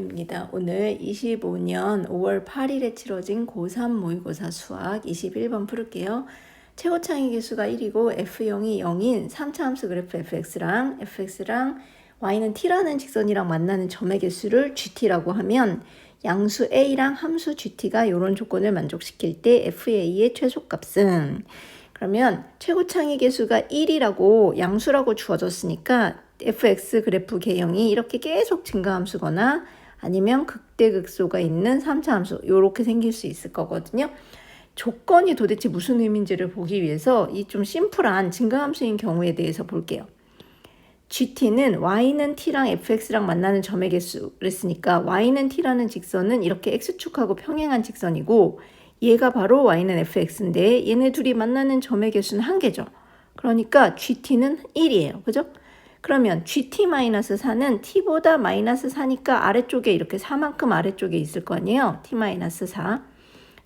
입니다. 오늘 25년 5월 8일에 치러진 고3 모의고사 수학 21번 풀을게요. 최고 창의 개수가 1이고 F0이 0인 3차 함수 그래프 fx랑 y는 t라는 직선이랑 만나는 점의 개수를 gt라고 하면 양수 a랑 함수 gt가 이런 조건을 만족시킬 때 fa의 최소값은, 그러면 최고 창의 개수가 1이라고 양수라고 주어졌으니까 fx 그래프 개형이 이렇게 계속 증가함수거나 아니면 극대극소가 있는 3차 함수 이렇게 생길 수 있을 거거든요. 조건이 도대체 무슨 의미인지를 보기 위해서 이 좀 심플한 증가함수인 경우에 대해서 볼게요. gt는 y는 t랑 fx랑 만나는 점의 개수 그랬으니까 y는 t라는 직선은 이렇게 x축하고 평행한 직선이고 얘가 바로 y는 fx인데 얘네 둘이 만나는 점의 개수는 한 개죠. 그러니까 gt는 1이에요. 그죠? 그러면 gt-4는 t보다 마이너스 4니까 아래쪽에 이렇게 4만큼 아래쪽에 있을 거 아니에요. t-4.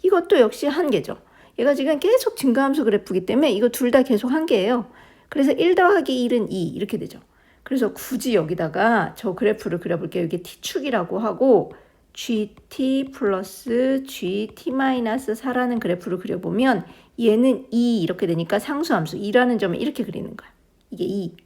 이것도 역시 한 개죠. 얘가 지금 계속 증가함수 그래프이기 때문에 이거 둘 다 계속 한 개예요. 그래서 1 더하기 1은 2 이렇게 되죠. 그래서 굳이 여기다가 저 그래프를 그려볼게요. 이게 t축이라고 하고 gt 플러스 gt-4라는 그래프를 그려보면 얘는 2 이렇게 되니까 상수함수 2라는 점을 이렇게 그리는 거야. 이게 2.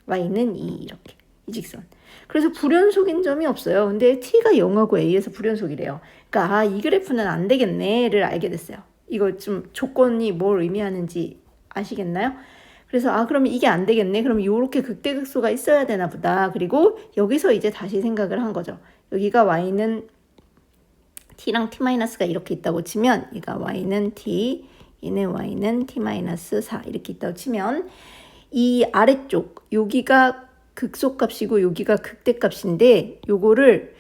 y는 2 이렇게 이 직선. 그래서 불연속인 점이 없어요. 근데 t가 0하고 a에서 불연속이래요. 그러니까 이 그래프는 안 되겠네를 알게 됐어요. 이거 좀 조건이 뭘 의미하는지 아시겠나요? 그래서 그러면 이게 안 되겠네. 그럼 이렇게 극대극소가 있어야 되나 보다. 그리고 여기서 이제 다시 생각을 한 거죠. 여기가 y는 t랑 t-가 이렇게 있다고 치면 얘가 y는 t, 얘네 y는 t-4 이렇게 있다고 치면 이 아래쪽 여기가 극소값이고 여기가 극대값인데 요거를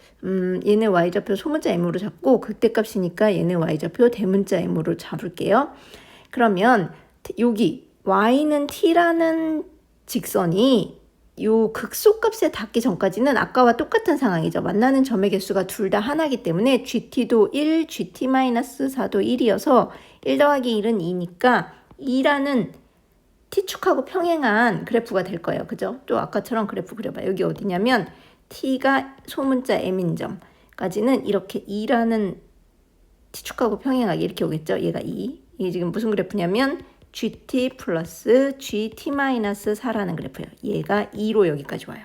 얘네 y좌표 소문자 m으로 잡고 극대값이니까 얘네 y좌표 대문자 m으로 잡을게요. 그러면 여기 y는 t라는 직선이 요 극소값에 닿기 전까지는 아까와 똑같은 상황이죠. 만나는 점의 개수가 둘 다 하나이기 때문에 gt도 1, gt-4도 1이어서 1 더하기 1은 2니까 2라는 t축하고 평행한 그래프가 될 거예요. 그죠? 또 아까처럼 그래프 그려봐요. 여기 어디냐면 t가 소문자 m인 점까지는 이렇게 2라는 t축하고 평행하게 이렇게 오겠죠? 얘가 2. 이게 지금 무슨 그래프냐면 gt 플러스 gt-4라는 그래프예요. 얘가 2로 여기까지 와요.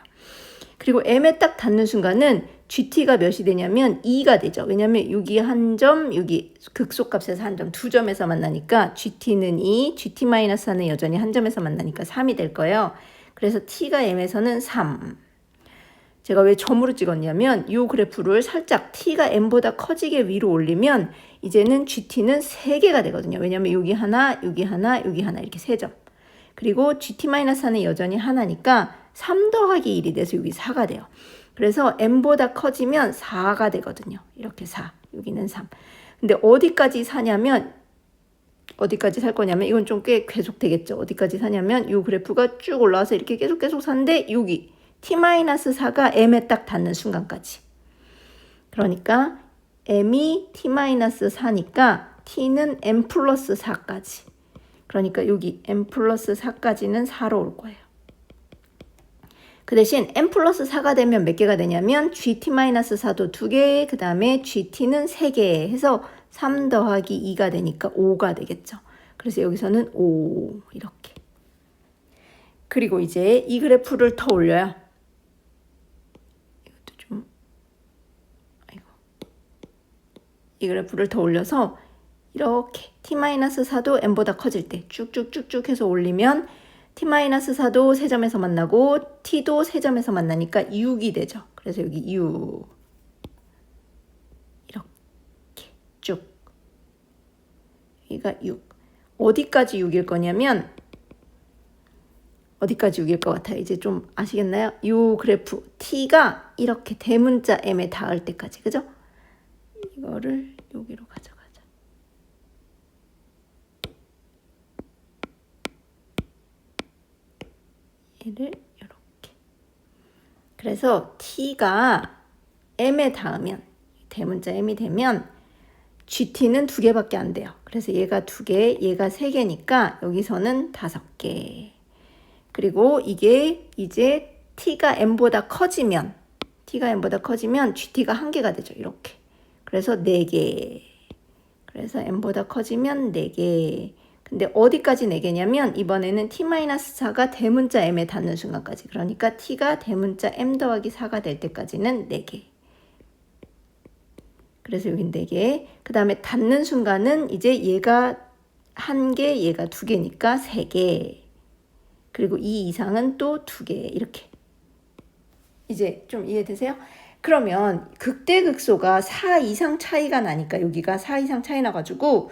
그리고 m에 딱 닿는 순간은 gt가 몇이 되냐면 2가 되죠. 왜냐면 여기 한 점, 여기 극소값에서 한 점, 두 점에서 만나니까 gt는 2, gt-4는 여전히 한 점에서 만나니까 3이 될 거예요. 그래서 t가 m에서는 3. 제가 왜 점으로 찍었냐면 이 그래프를 살짝 t가 m보다 커지게 위로 올리면 이제는 gt는 3개가 되거든요. 왜냐면 여기 하나, 여기 하나, 여기 하나 이렇게 3점. 그리고 gt-4는 여전히 하나니까 3 더하기 1이 돼서 여기 4가 돼요. 그래서 m보다 커지면 4가 되거든요. 이렇게 4, 여기는 3. 근데 어디까지 사냐면 어디까지 살 거냐면 이건 좀 꽤 계속 되겠죠. 어디까지 사냐면 이 그래프가 쭉 올라와서 이렇게 계속 사는데 여기 t-4가 m에 딱 닿는 순간까지. 그러니까 m이 t-4니까 t는 m 플러스 4까지. 그러니까 여기 m 플러스 4까지는 4로 올 거예요. 그 대신 m 플러스 4가 되면 몇 개가 되냐면 gt-4도 2개, 그 다음에 gt는 3개 해서 3 더하기 2가 되니까 5가 되겠죠. 그래서 여기서는 5 이렇게. 그리고 이제 이 그래프를 더 올려요. 이것도 좀 이 그래프를 더 올려서 이렇게 t-4도 m보다 커질 때 쭉쭉쭉쭉 해서 올리면 t-4도 3점에서 만나고 t도 3점에서 만나니까 6이 되죠. 그래서 여기 6 이렇게 쭉 여기가 6. 어디까지 6일 거냐면 어디까지 6일 것 같아요. 이제 좀 아시겠나요? 이 그래프 t가 이렇게 대문자 m에 닿을 때까지. 그죠? 이거를 여기로 가져가자. 얘를 이렇게. 그래서 t가 m에 닿으면 대문자 m이 되면 gt는 2개밖에 안 돼요. 그래서 얘가 2개, 얘가 3개니까 여기서는 5개. 그리고 이게 이제 t가 m보다 커지면 t가 n보다 커지면 gt가 1개가 되죠. 이렇게. 그래서 4개. 그래서 n보다 커지면 4개. 근데 어디까지 4개냐면 이번에는 t-4가 대문자 m에 닿는 순간까지. 그러니까 t가 대문자 m 더하기 4가 될 때까지는 4개. 그래서 여긴 4개. 그 다음에 닿는 순간은 이제 얘가 1개, 얘가 2개니까 3개. 그리고 이 이상은 또 2개. 이렇게. 이제 좀 이해되세요? 그러면 극대극소가 4 이상 차이가 나니까 여기가 4 이상 차이 나가지고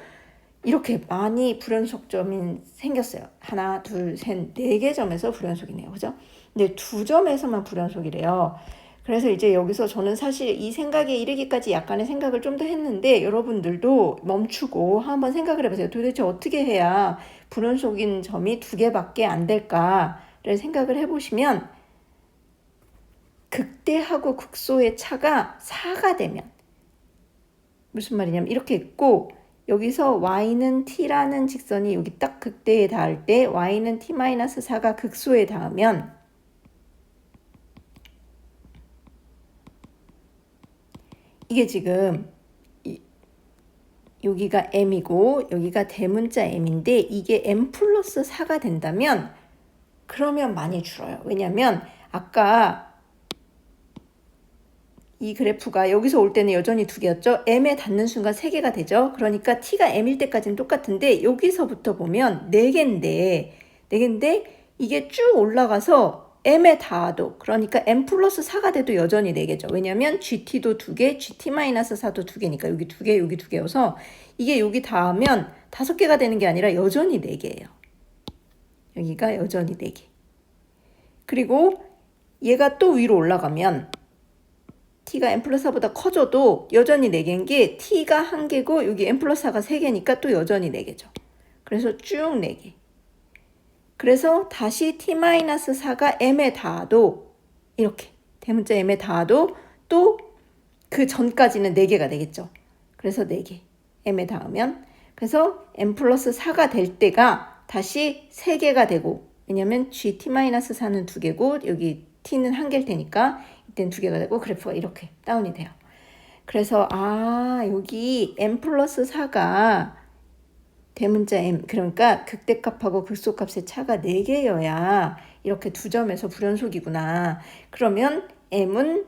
이렇게 많이 불연속점이 생겼어요. 하나, 둘, 셋, 4개 점에서 불연속이네요. 그죠? 근데 2점에서만 불연속이래요. 그래서 이제 여기서 저는 사실 이 생각에 이르기까지 약간의 생각을 좀 더 했는데 여러분들도 멈추고 한번 생각을 해보세요. 도대체 어떻게 해야 불연속인 점이 2개밖에 안 될까를 생각을 해보시면 극대하고 극소의 차가 4가 되면 무슨 말이냐면 이렇게 있고 여기서 y는 t라는 직선이 여기 딱 극대에 닿을 때 y는 t-4가 극소에 닿으면 이게 지금 여기가 m이고 여기가 대문자 m인데 이게 m 플러스 4가 된다면 그러면 많이 줄어요. 왜냐면 아까 이 그래프가 여기서 올 때는 여전히 2개였죠. m에 닿는 순간 3개가 되죠. 그러니까 t가 m일 때까지는 똑같은데 여기서부터 보면 4개인데 이게 쭉 올라가서 m에 닿아도 그러니까 m 플러스 4가 돼도 여전히 4개죠. 왜냐면 gt도 2개, gt-4도 2개니까 여기 2개, 여기 2개여서 이게 여기 닿으면 5개가 되는 게 아니라 여전히 4개예요. 여기가 여전히 4개. 그리고 얘가 또 위로 올라가면 t가 n 플러스 4보다 커져도 여전히 4개인 게 t가 1개고 여기 n 플러스 4가 3개니까 또 여전히 4개죠. 그래서 쭉 4개. 그래서 다시 t-4가 m에 닿아도 이렇게 대문자 m에 닿아도 또 그 전까지는 4개가 되겠죠. 그래서 4개 m에 닿으면 그래서 n 플러스 4가 될 때가 다시 3개가 되고 왜냐면 gt-4는 2개고 여기 t는 1개일 테니까 이때는 2개가 되고 그래프가 이렇게 다운이 돼요. 그래서 여기 n 플러스 4가 대문자 m 그러니까 극대값하고 극소값의 차가 4개여야 이렇게 2점에서 불연속이구나. 그러면 m은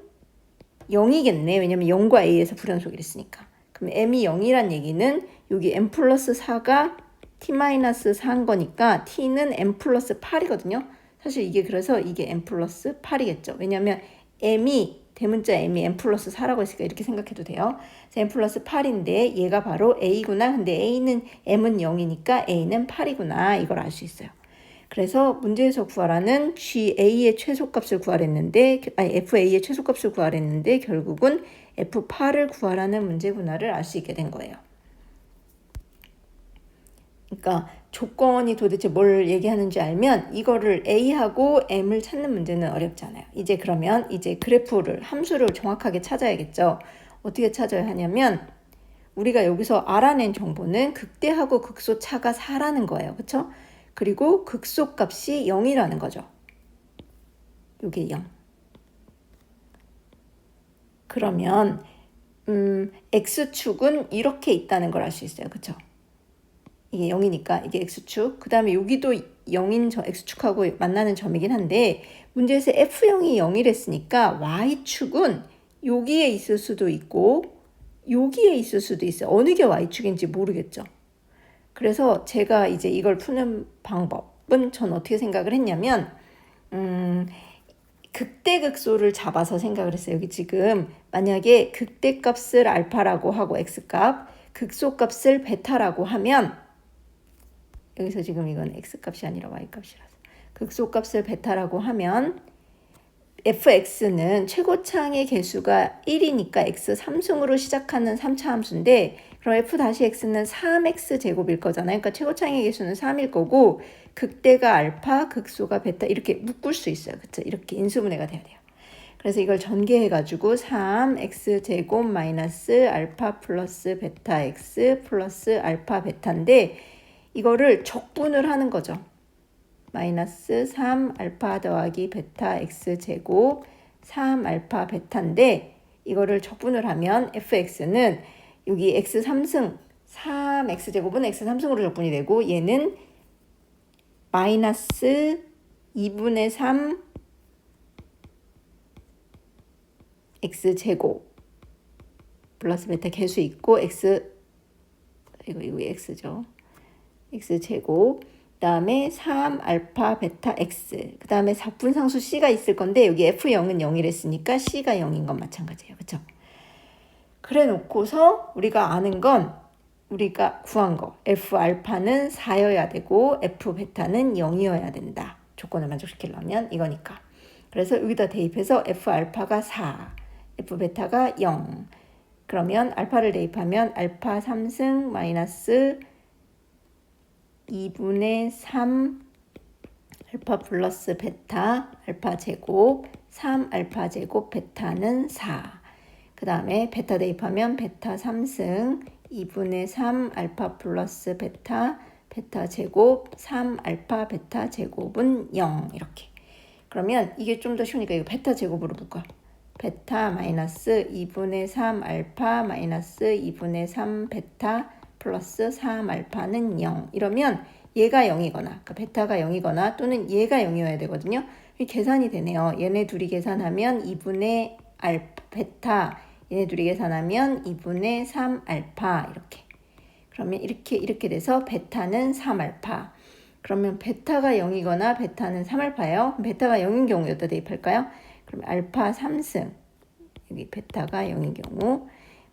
0이겠네. 왜냐면 0과 a에서 불연속이랬으니까. 그럼 m이 0이란 얘기는 여기 n 플러스 4가 t-4인 거니까 t는 n 플러스 8이거든요. 사실 이게 그래서 이게 n 플러스 8이겠죠. 왜냐면 m이 대문자 m이 n 플러스 4라고 했으니까 이렇게 생각해도 돼요. n 플러스 8인데 얘가 바로 a구나. 근데 a는 m은 0이니까 a는 8이구나. 이걸 알 수 있어요. 그래서 문제에서 구하라는 GA의 최소값을 구하랬는데 FA의 최소값을 구하랬는데 결국은 F8을 구하라는 문제구나를 알 수 있게 된 거예요. 그러니까 조건이 도대체 뭘 얘기하는지 알면 이거를 A하고 M을 찾는 문제는 어렵지 않아요. 이제 그러면 이제 그래프를 함수를 정확하게 찾아야겠죠. 어떻게 찾아야 하냐면 우리가 여기서 알아낸 정보는 극대하고 극소 차가 4라는 거예요. 그렇죠? 그리고 극소값이 0이라는 거죠. 이게 0. 그러면 X축은 이렇게 있다는 걸 알 수 있어요. 그렇죠? 이게 0이니까 이게 X축. 그 다음에 여기도 0인 X축하고 만나는 점이긴 한데 문제에서 F0이 0이랬으니까 Y축은 여기에 있을 수도 있고 여기에 있을 수도 있어요. 어느 게 Y축인지 모르겠죠. 그래서 제가 이제 이걸 푸는 방법은 전 어떻게 생각을 했냐면 극대극소를 잡아서 생각을 했어요. 여기 지금 만약에 극대값을 알파라고 하고 X값, 극소값을 베타라고 하면 여기서 지금 이건 X값이 아니라 Y값이라서 극소값을 베타라고 하면 fx는 최고창의 개수가 1이니까 x 3승으로 시작하는 3차 함수인데 그럼 f-x는 3x 제곱일 거잖아요. 그러니까 최고창의 개수는 3일 거고 극대가 알파, 극소가 베타 이렇게 묶을 수 있어요. 그렇죠? 이렇게 인수분해가 돼야 돼요. 그래서 이걸 전개해가지고 3x 제곱 마이너스 알파 플러스 베타 x 플러스 알파 베타인데 이거를 적분을 하는 거죠. 마이너스 3 알파 더하기 베타 x 제곱 3알파 베타인데 이거를 적분을 하면 fx는 여기 x 3승 3x제곱은 x 3승으로 적분이 되고 얘는 마이너스 2분의 3 x제곱 플러스 베타 개수 있고 x 이거 x죠. x제곱 그 다음에 3알파 베타 x 그 다음에 적분상수 c가 있을 건데 여기 f0은 0이랬으니까 c가 0인 건 마찬가지예요. 그쵸? 그래 놓고서 우리가 아는 건 우리가 구한 거 f알파는 4여야 되고 f베타는 0이어야 된다. 조건을 만족시키려면 이거니까. 그래서 여기다 대입해서 f알파가 4 f베타가 0 그러면 알파를 대입하면 알파 3승 마이너스 2분의 3 알파 플러스 베타 알파 제곱 3알파 제곱 베타는 4. 그 다음에 베타 대입하면 베타 3승 2분의 3 알파 플러스 베타 베타 제곱 3알파 베타 제곱은 0 이렇게. 그러면 이게 좀 더 쉬우니까 이거 베타 제곱으로 볼까? 베타 마이너스 2분의 3 알파 마이너스 2분의 3 베타 플러스 3알파는 0 이러면 얘가 0이거나 그러니까 베타가 0이거나 또는 얘가 0이어야 되거든요. 계산이 되네요. 얘네 둘이 계산하면 2분의 베타 얘네 둘이 계산하면 2분의 3알파 이렇게. 그러면 이렇게 돼서 베타는 3알파. 그러면 베타가 0이거나 베타는 3알파예요. 베타가 0인 경우 여기다 대입할까요? 그럼 알파 3승 여기 베타가 0인 경우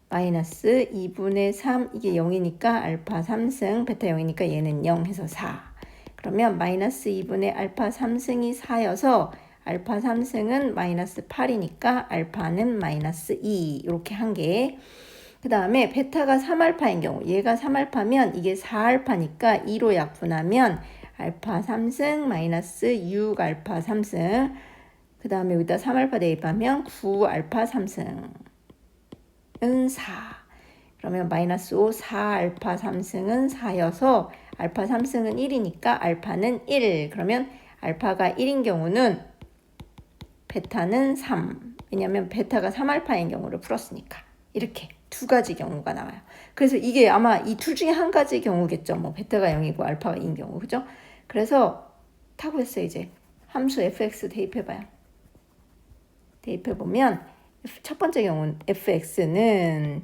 마이너스 2분의 3 이게 0이니까 알파 3승 베타 0이니까 얘는 0 해서 4. 그러면 마이너스 2분의 알파 3승이 4여서 알파 3승은 마이너스 8이니까 알파는 마이너스 2 이렇게 한 개. 그 다음에 베타가 3알파인 경우 얘가 3알파면 이게 4알파니까 2로 약분하면 알파 3승 마이너스 6알파 3승 그 다음에 여기다 3알파 대입하면 9알파 3승은 4. 그러면 마이너스 5 4알파 3승은 4여서 알파 3승은 1이니까 알파는 1. 그러면 알파가 1인 경우는 베타는 3. 왜냐하면 베타가 3알파인 경우를 풀었으니까. 이렇게 두 가지 경우가 나와요. 그래서 이게 아마 이 둘 중에 한 가지 경우겠죠. 뭐 베타가 0이고 알파가 2인 경우. 그죠? 그래서 타고 했어요. 이제 함수 fx 대입해봐요. 대입해보면 첫 번째 경우는 fx는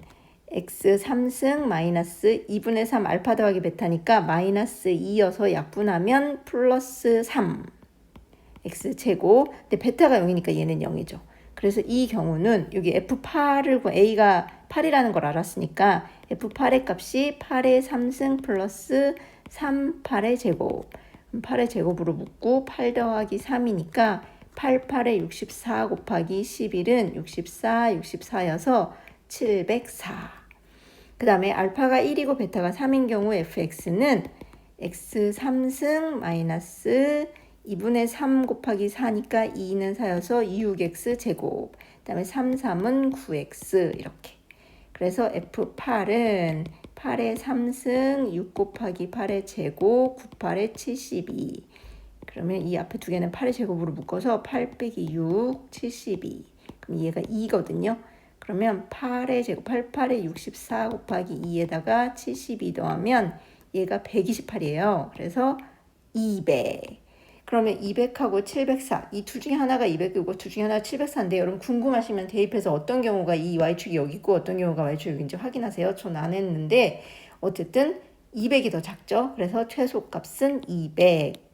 x 3승 마이너스 2분의 3 알파 더하기 베타니까 마이너스 2여서 약분하면 플러스 3 x 제곱. 근데 베타가 0이니까 얘는 0이죠. 그래서 이 경우는 여기 f8을 a가 8이라는 걸 알았으니까 f8의 값이 8의 3승 플러스 3 8의 제곱. 8의 제곱으로 묶고 8 더하기 3이니까 8, 8에 64 곱하기 11은 64, 64여서 704. 그 다음에 알파가 1이고 베타가 3인 경우 fx는 x 3승 마이너스 2분의 3 곱하기 4니까 2는 4여서 6x 제곱. 그 다음에 3, 3은 9x 이렇게. 그래서 f8은 8의 3승 6 곱하기 8의 제곱 9, 8의 72. 그러면 이 앞에 두 개는 8의 제곱으로 묶어서 8 빼기 6, 72. 그럼 얘가 2거든요. 그러면 8의 제곱, 8, 8의 64 곱하기 2에다가 72 더하면 얘가 128이에요. 그래서 200. 그러면 200하고 704. 이 둘 중에 하나가 200이고 둘 중에 하나가 704인데 여러분 궁금하시면 대입해서 어떤 경우가 이 y축이 여기 있고 어떤 경우가 y축이 여기인지 확인하세요. 전 안 했는데 어쨌든 200이 더 작죠. 그래서 최소값은 200.